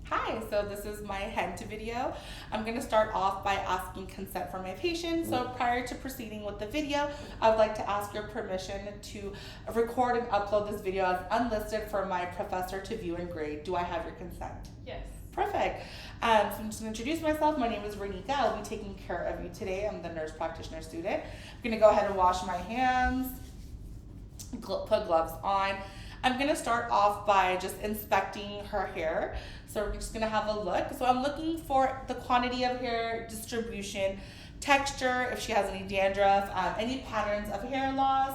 Hi, so this is my HEENT video. I'm going to start off by asking consent from my patient. So prior to proceeding with the video, I would like to ask your permission to record and upload this video as unlisted for my professor to view and grade. Do I have your consent? Yes. Perfect. So I'm just going to introduce myself. My name is Renika. I'll be taking care of you today. I'm the nurse practitioner student. I'm going to go ahead and wash my hands, put gloves on. I'm going to start off by just inspecting her hair. So we're just going to have a look. So I'm looking for the quantity of hair, distribution, texture, if she has any dandruff, any patterns of hair loss.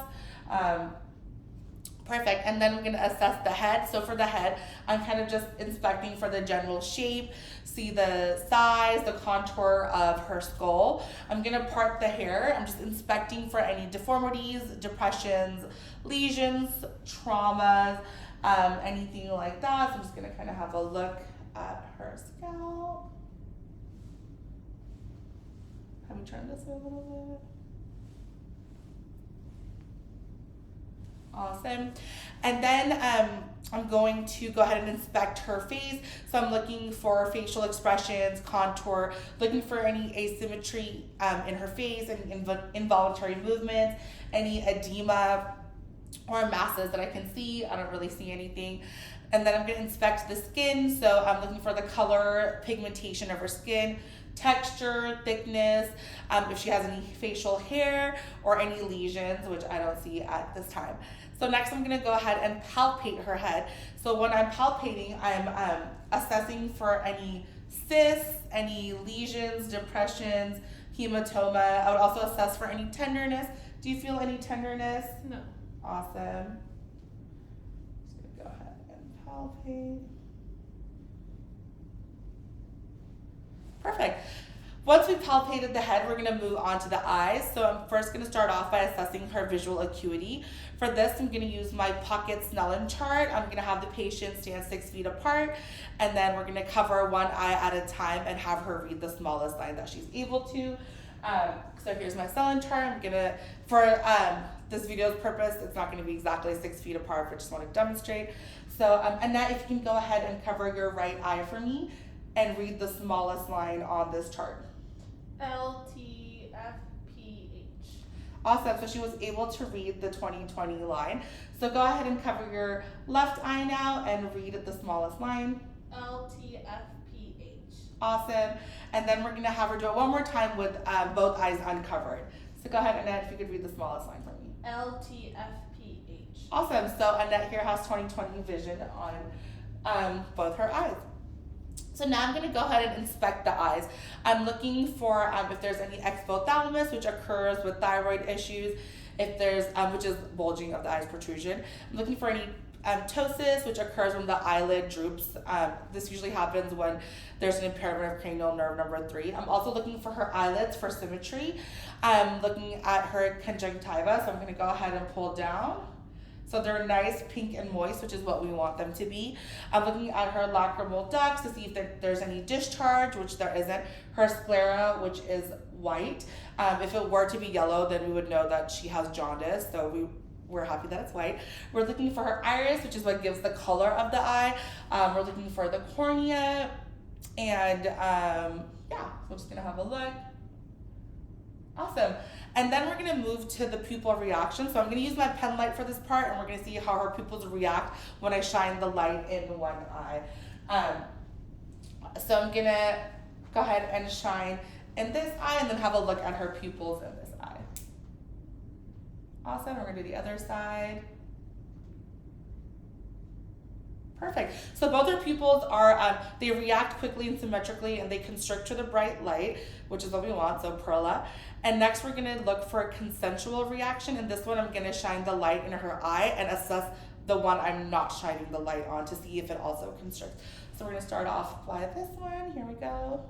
Perfect. And then we're going to assess the head. So for the head, I'm kind of just inspecting for the general shape, see the size, the contour of her skull. I'm going to part the hair. I'm just inspecting for any deformities, depressions, lesions, traumas, anything like that. So I'm just going to kind of have a look at her scalp. Have me turn this way a little bit. Awesome. And then I'm going to go ahead and inspect her face. So I'm looking for facial expressions, contour, looking for any asymmetry in her face, any involuntary movements, any edema or masses that I can see. I don't really see anything. And then I'm going to inspect the skin. So I'm looking for the color, pigmentation of her skin, texture, thickness, if she has any facial hair or any lesions, which I don't see at this time. So next I'm going to go ahead and palpate her head. So when I'm palpating, I'm assessing for any cysts, any lesions, depressions, hematoma. I would also assess for any tenderness. Do you feel any tenderness? No. Awesome. Just going to go ahead and palpate. Perfect. Once we've palpated the head, we're going to move on to the eyes. So I'm first going to start off by assessing her visual acuity. For this, I'm going to use my pocket Snellen chart. I'm going to have the patient stand 6 feet apart, and then we're going to cover one eye at a time and have her read the smallest line that she's able to. So here's my Snellen chart. I'm going to, for this video's purpose, it's not going to be exactly 6 feet apart, but just want to demonstrate. So Annette, if you can go ahead and cover your right eye for me and read the smallest line on this chart. LTFPH. Awesome. So she was able to read the 2020 line. So go ahead and cover your left eye now and read the smallest line. LTFPH. Awesome. And then we're going to have her do it one more time with both eyes uncovered. So go ahead, Annette, if you could read the smallest line for me. LTFPH. Awesome. So Annette here has 2020 vision on both her eyes. So now I'm going to go ahead and inspect the eyes. I'm looking for if there's any exophthalmos, which occurs with thyroid issues, if there's, which is bulging of the eyes protrusion. I'm looking for any ptosis, which occurs when the eyelid droops. This usually happens when there's an impairment of cranial nerve number 3. I'm also looking for her eyelids for symmetry. I'm looking at her conjunctiva, so I'm going to go ahead and pull down. So they're nice, pink, and moist, which is what we want them to be. I'm looking at her lacrimal ducts to see if there's any discharge, which there isn't. Her sclera, which is white. If it were to be yellow, then we would know that she has jaundice, so we're happy that it's white. We're looking for her iris, which is what gives the color of the eye. We're looking for the cornea, and yeah, so we're just gonna have a look. Awesome. And then we're going to move to the pupil reaction. So I'm going to use my pen light for this part, and we're going to see how her pupils react when I shine the light in one eye. So I'm going to go ahead and shine in this eye and then have a look at her pupils in this eye. Awesome. We're going to do the other side. Perfect. So both her pupils are, they react quickly and symmetrically, and they constrict to the bright light, which is what we want, so perla. And next we're going to look for a consensual reaction. And this one I'm going to shine the light in her eye and assess the one I'm not shining the light on to see if it also constricts. So we're going to start off by this one. Here we go.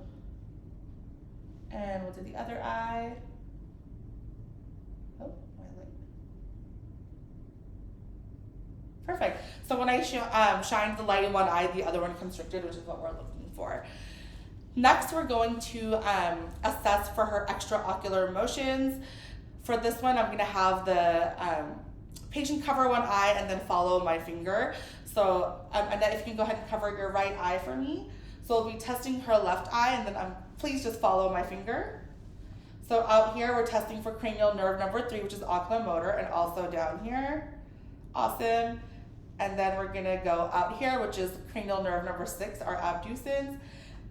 And we'll do the other eye. Oh, my light. Perfect. So when I shine the light in one eye, the other one constricted, which is what we're looking for. Next, we're going to assess for her extraocular motions. For this one, I'm going to have the patient cover one eye and then follow my finger. So Annette, if you can go ahead and cover your right eye for me. So we'll be testing her left eye, and then please just follow my finger. So out here, we're testing for cranial nerve number 3, which is oculomotor, and also down here. Awesome. And then we're gonna go out here, which is cranial nerve number 6, our abducens.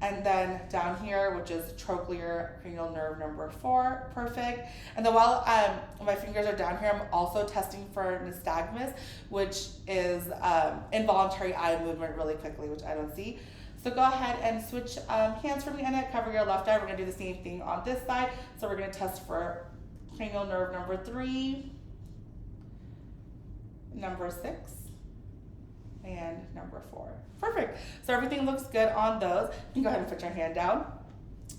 And then down here, which is trochlear cranial nerve number 4, perfect. And then while my fingers are down here, I'm also testing for nystagmus, which is involuntary eye movement really quickly, which I don't see. So go ahead and switch hands for me, Annette. Cover your left eye. We're gonna do the same thing on this side. So we're gonna test for cranial nerve number 3, number 6, and number 4. Perfect. So everything looks good on those. You can go ahead and put your hand down.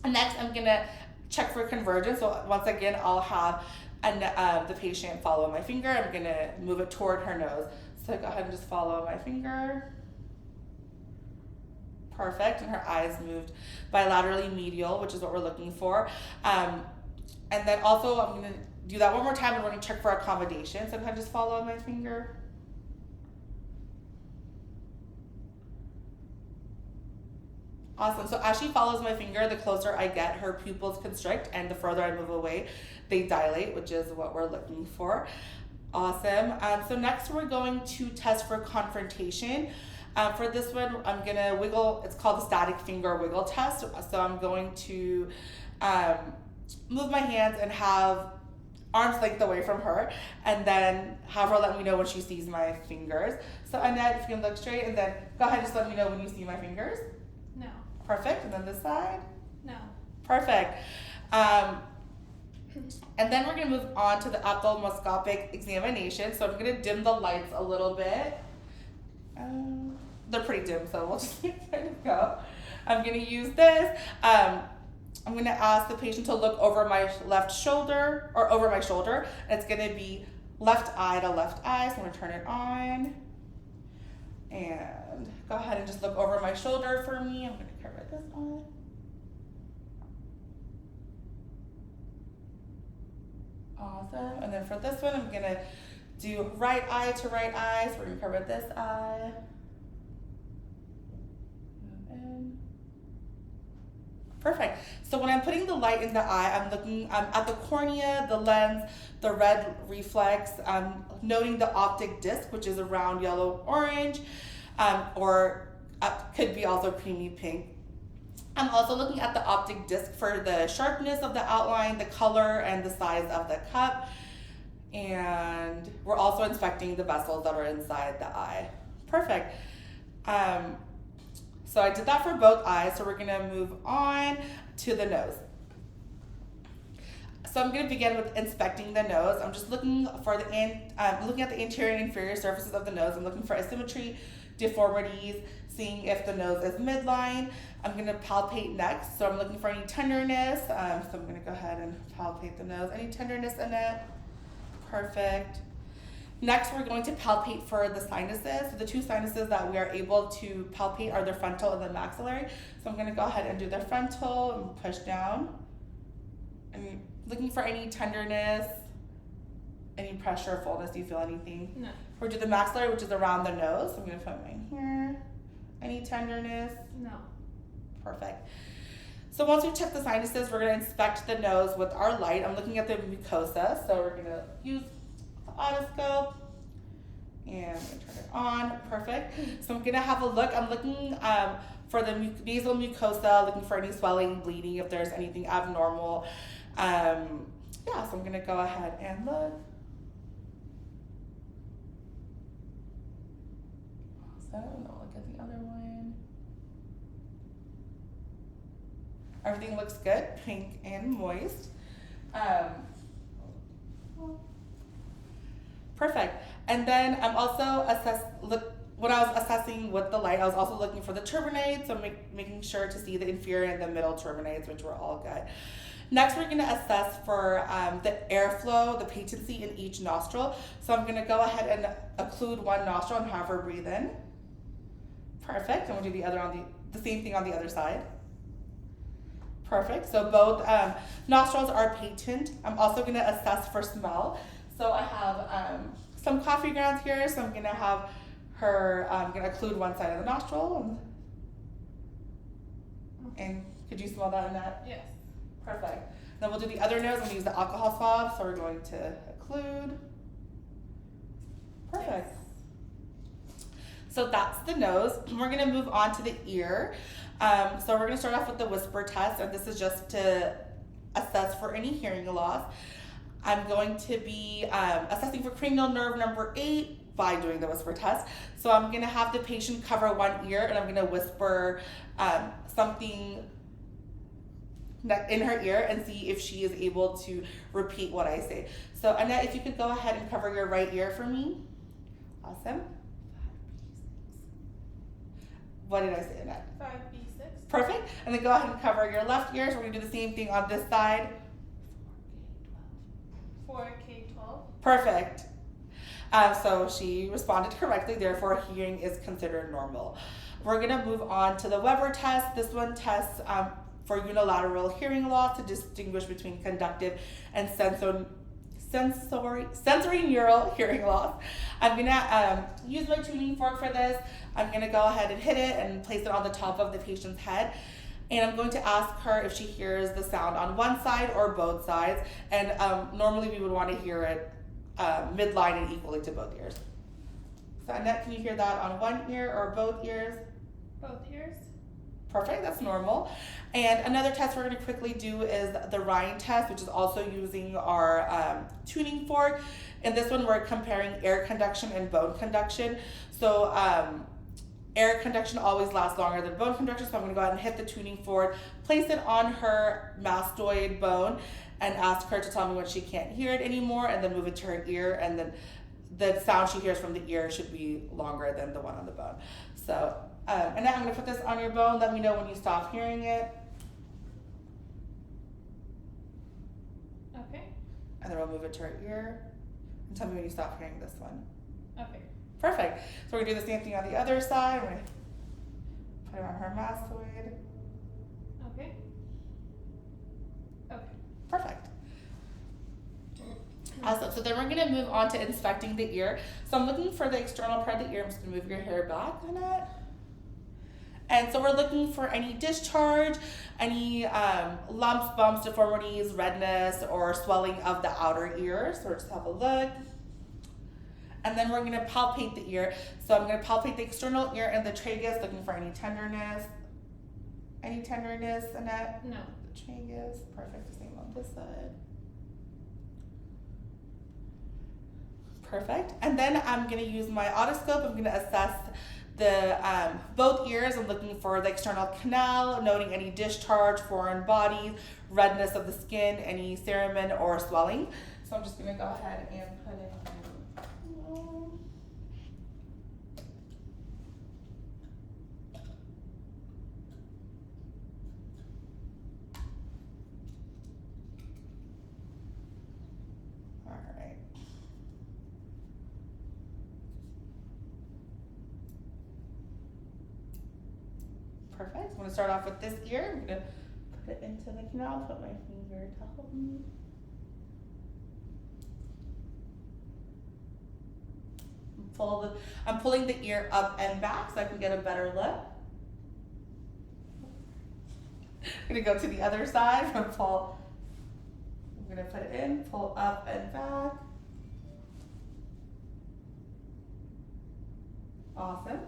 And next, I'm gonna check for convergence. So once again, I'll have the patient follow my finger. I'm gonna move it toward her nose. So go ahead and just follow my finger. Perfect, and her eyes moved bilaterally medial, which is what we're looking for. And then also I'm gonna do that one more time, and we're gonna check for accommodation. So go ahead and just follow my finger. Awesome, so as she follows my finger, the closer I get, her pupils constrict, and the further I move away, they dilate, which is what we're looking for. Awesome, so next we're going to test for confrontation. For this one, I'm gonna wiggle, it's called the static finger wiggle test. So I'm going to move my hands and have arms length away from her, and then have her let me know when she sees my fingers. So Annette, if you can look straight, and then go ahead and just let me know when you see my fingers. No. Perfect, and then this side. No. Perfect. And then we're gonna move on to the ophthalmoscopic examination. So I'm gonna dim the lights a little bit. They're pretty dim, so we'll just kind of go. I'm gonna use this. I'm gonna ask the patient to look over my left shoulder, or over my shoulder. It's gonna be left eye to left eye, so I'm gonna turn it on. And go ahead and just look over my shoulder for me. I'm gonna cover this on. Awesome, and then for this one, I'm gonna do right eye to right eye, so we're gonna cover this eye. Perfect. So when I'm putting the light in the eye, I'm looking at the cornea, the lens, the red reflex, noting the optic disc, which is around yellow-orange, or could be also creamy pink. I'm also looking at the optic disc for the sharpness of the outline, the color, and the size of the cup. And we're also inspecting the vessels that are inside the eye. Perfect. So I did that for both eyes, so we're gonna move on to the nose. So I'm gonna begin with inspecting the nose. I'm just looking for looking at the anterior and inferior surfaces of the nose. I'm looking for asymmetry, deformities, seeing if the nose is midline. I'm gonna palpate next, so I'm looking for any tenderness. So I'm gonna go ahead and palpate the nose. Any tenderness in it? Perfect. Next, we're going to palpate for the sinuses. So the two sinuses that we are able to palpate are the frontal and the maxillary. So I'm gonna go ahead and do the frontal and push down. And looking for any tenderness, any pressure, fullness. Do you feel anything? No. We'll do the maxillary, which is around the nose. So I'm gonna put mine here. Any tenderness? No. Perfect. So once we check the sinuses, we're gonna inspect the nose with our light. I'm looking at the mucosa, so we're gonna use otoscope, and I'm gonna turn it on. Perfect. So I'm gonna have a look. I'm looking for the nasal mucosa, looking for any swelling, bleeding, if there's anything abnormal. Yeah, so I'm gonna go ahead and look. Awesome. I'll look at the other one. Everything looks good, pink and moist. Perfect. And then I'm also when I was assessing with the light, I was also looking for the turbinates, so making sure to see the inferior and the middle turbinates, which were all good. Next, we're gonna assess for the airflow, the patency in each nostril. So I'm gonna go ahead and occlude one nostril and have her breathe in. Perfect. And we'll do the same thing on the other side. Perfect. So both nostrils are patent. I'm also gonna assess for smell. So I have some coffee grounds here, so I'm gonna have her, I'm gonna occlude one side of the nostril. And could you smell that, Annette? Yes. Perfect. Then we'll do the other nose. I'm gonna use the alcohol swab. So we're going to occlude. Perfect. Yes. So that's the nose. We're gonna move on to the ear. So we're gonna start off with the whisper test, and this is just to assess for any hearing loss. I'm going to be assessing for cranial nerve number 8 by doing the whisper test. So I'm gonna have the patient cover one ear, and I'm gonna whisper something in her ear and see if she is able to repeat what I say. So Annette, if you could go ahead and cover your right ear for me. Awesome. What did I say, Annette? 5B6. Perfect. And then go ahead and cover your left ear. So we're gonna do the same thing on this side. 4K12. Perfect. So she responded correctly, therefore hearing is considered normal. We're gonna move on to the Weber test. This one tests for unilateral hearing loss to distinguish between conductive and sensory neural hearing loss. I'm gonna use my tuning fork for this. I'm gonna go ahead and hit it and place it on the top of the patient's head. And I'm going to ask her if she hears the sound on one side or both sides. And normally we would want to hear it midline and equally to both ears. So Annette, can you hear that on one ear or both ears? Both ears. Perfect, that's normal. And another test we're going to quickly do is the Rhine test, which is also using our tuning fork. In this one, we're comparing air conduction and bone conduction. So air conduction always lasts longer than bone conduction, so I'm going to go ahead and hit the tuning fork, place it on her mastoid bone, and ask her to tell me when she can't hear it anymore, and then move it to her ear, and then the sound she hears from the ear should be longer than the one on the bone. So, and now I'm going to put this on your bone. Let me know when you stop hearing it. Okay. And then we'll move it to her ear, and tell me when you stop hearing this one. Okay. Perfect. So we're going to do the same thing on the other side. We're going to put it on her mastoid. Okay. Okay. Perfect. Awesome. So then we're going to move on to inspecting the ear. So I'm looking for the external part of the ear. I'm just going to move your hair back on it. And so we're looking for any discharge, any lumps, bumps, deformities, redness, or swelling of the outer ear. So we'll just have a look. And then we're going to palpate the ear. So I'm going to palpate the external ear and the tragus, looking for any tenderness. Any tenderness, Annette? No. The tragus. Perfect. Same on this side. Perfect. And then I'm going to use my otoscope. I'm going to assess the both ears. I'm looking for the external canal, noting any discharge, foreign bodies, redness of the skin, any cerumen or swelling. So I'm just going to go ahead and put it on. Perfect. I'm going to start off with this ear. I'm going to put it into the canal, put my finger to help me. I'm pulling the ear up and back so I can get a better look. I'm going to go to the other side. I'm going to put it in, pull up and back. Awesome.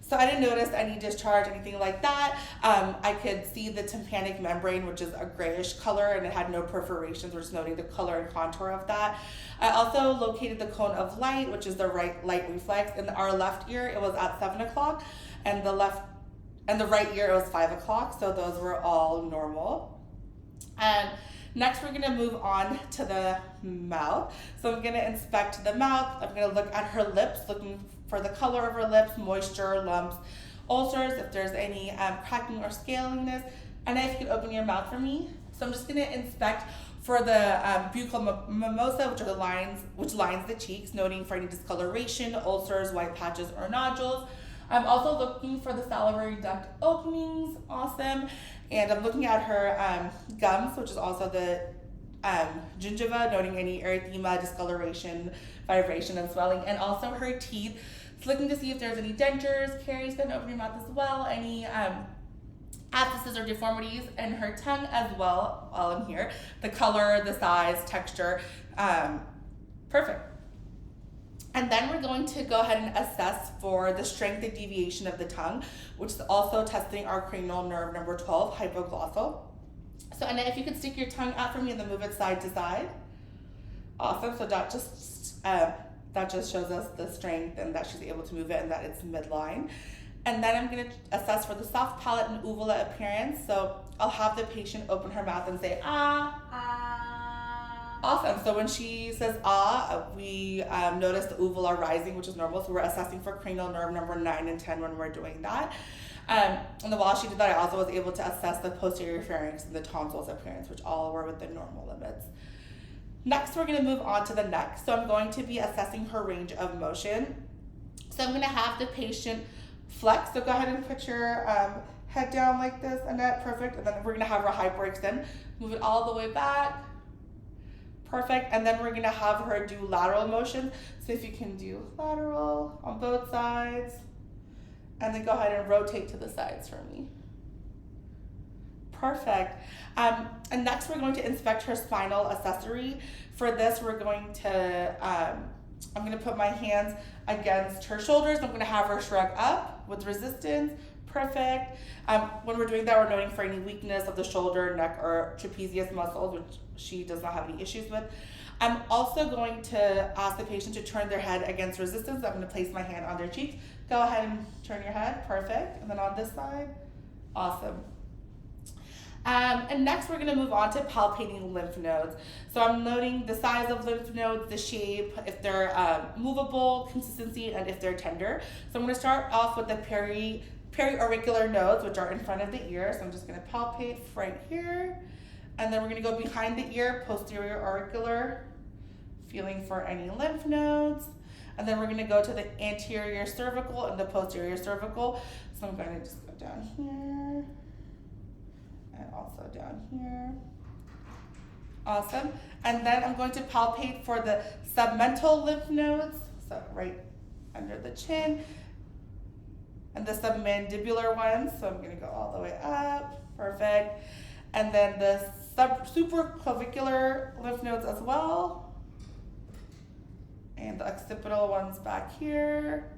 So I didn't notice any discharge, anything like that. I could see the tympanic membrane, which is a grayish color, and it had no perforations. We're just noting the color and contour of that. I also located the cone of light, which is the right light reflex. In our left ear, it was at 7 o'clock, and the right ear, it was 5 o'clock. So those were all normal. And next, we're gonna move on to the mouth. So I'm gonna inspect the mouth. I'm gonna look at her lips, looking for the color of her lips, moisture, lumps, ulcers, if there's any cracking or scaliness. And if you could open your mouth for me. So I'm just gonna inspect for the buccal mimosa, which lines the cheeks, noting for any discoloration, ulcers, white patches, or nodules. I'm also looking for the salivary duct openings, awesome. And I'm looking at her gums, which is also the gingiva, noting any erythema, discoloration, vibration, and swelling, and also her teeth. looking to see if there's any dentures, caries, been over your mouth as well, any abscesses or deformities in her tongue as well while I'm here. The color, the size, texture, perfect. And then we're going to go ahead and assess for the strength and deviation of the tongue, which is also testing our cranial nerve number 12, hypoglossal. So, and then if you could stick your tongue out for me and then move it side to side. Awesome. So that just shows us the strength and that she's able to move it and that it's midline. And then I'm going to assess for the soft palate and uvula appearance. So I'll have the patient open her mouth and say, ah. Awesome. So when she says ah, we notice the uvula rising, which is normal. So we're assessing for cranial nerve number 9 and 10 when we're doing that. And then while she did that, I also was able to assess the posterior pharynx and the tonsils appearance, which all were within normal limits. Next, we're going to move on to the neck. So I'm going to be assessing her range of motion. So I'm going to have the patient flex. So go ahead and put your head down like this, Annette. Perfect. And then we're going to have her hyperextend. Move it all the way back. Perfect. And then we're going to have her do lateral motion. So if you can do lateral on both sides. And then go ahead and rotate to the sides for me. Perfect. And next we're going to inspect her spinal accessory. For this, we're going to, I'm going to put my hands against her shoulders. I'm going to have her shrug up with resistance. Perfect. When we're doing that, we're noting for any weakness of the shoulder, neck, or trapezius muscles, which she does not have any issues with. I'm also going to ask the patient to turn their head against resistance. I'm going to place my hand on their cheeks. Go ahead and turn your head. Perfect. And then on this side. Awesome. And next we're going to move on to palpating lymph nodes. So I'm noting the size of lymph nodes, the shape, if they're movable, consistency, and if they're tender. So I'm going to start off with the periauricular nodes, which are in front of the ear. So I'm just going to palpate right here. And then we're going to go behind the ear, posterior auricular, feeling for any lymph nodes. And then we're going to go to the anterior cervical and the posterior cervical. So I'm going to just go down here and also down here. Awesome. And then I'm going to palpate for the submental lymph nodes, so right under the chin, and the submandibular ones. So I'm going to go all the way up. Perfect. And then the supraclavicular lymph nodes as well. And the occipital ones back here.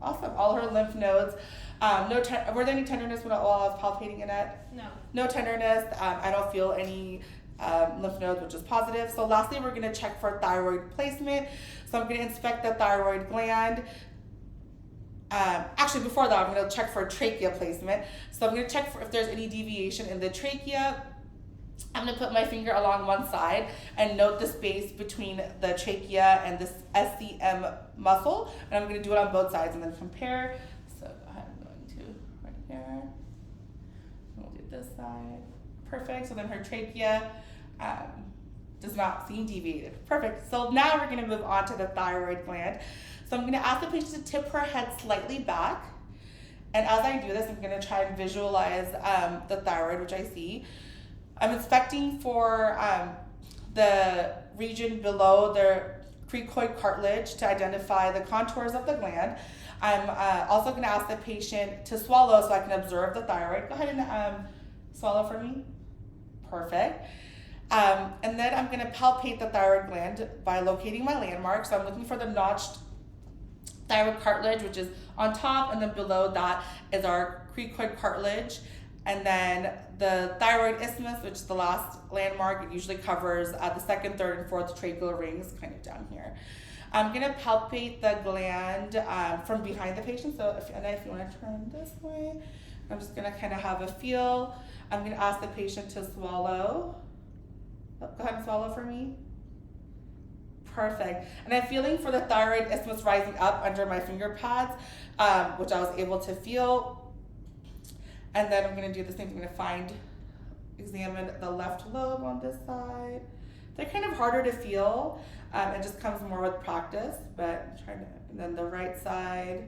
Awesome. All her lymph nodes. Were there any tenderness while I was palpating it at? No. No tenderness. I don't feel any lymph nodes, which is positive. So lastly, we're going to check for thyroid placement. So I'm going to inspect the thyroid gland. Actually, before that, I'm going to check for trachea placement. So I'm going to check for if there's any deviation in the trachea. I'm going to put my finger along one side and note the space between the trachea and this SCM muscle. And I'm going to do it on both sides and then compare. So I'm going to right here. We'll do this side. Perfect. So then her trachea does not seem deviated. Perfect. So now we're going to move on to the thyroid gland. So I'm going to ask the patient to tip her head slightly back. And as I do this, I'm going to try and visualize the thyroid, which I see. I'm inspecting for the region below the cricoid cartilage to identify the contours of the gland. I'm also going to ask the patient to swallow so I can observe the thyroid. Go ahead and swallow for me. Perfect. And then I'm going to palpate the thyroid gland by locating my landmark. So I'm looking for the notched thyroid cartilage, which is on top, and then below that is our cricoid cartilage. And then the thyroid isthmus, which is the last landmark, it usually covers the second, third, and fourth tracheal rings, kind of down here. I'm going to palpate the gland from behind the patient. So if you want to turn this way, I'm just going to kind of have a feel. I'm going to ask the patient to swallow. Go ahead and swallow for me. Perfect. And I'm feeling for the thyroid isthmus rising up under my finger pads, which I was able to feel. And then I'm going to do the same thing. I'm going to examine the left lobe on this side. They're kind of harder to feel. It just comes more with practice, but I'm trying to, and then the right side.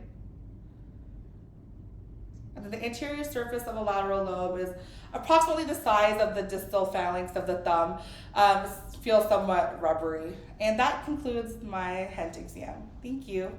And then the anterior surface of the lateral lobe is approximately the size of the distal phalanx of the thumb. Feels somewhat rubbery. And that concludes my HEENT exam. Thank you.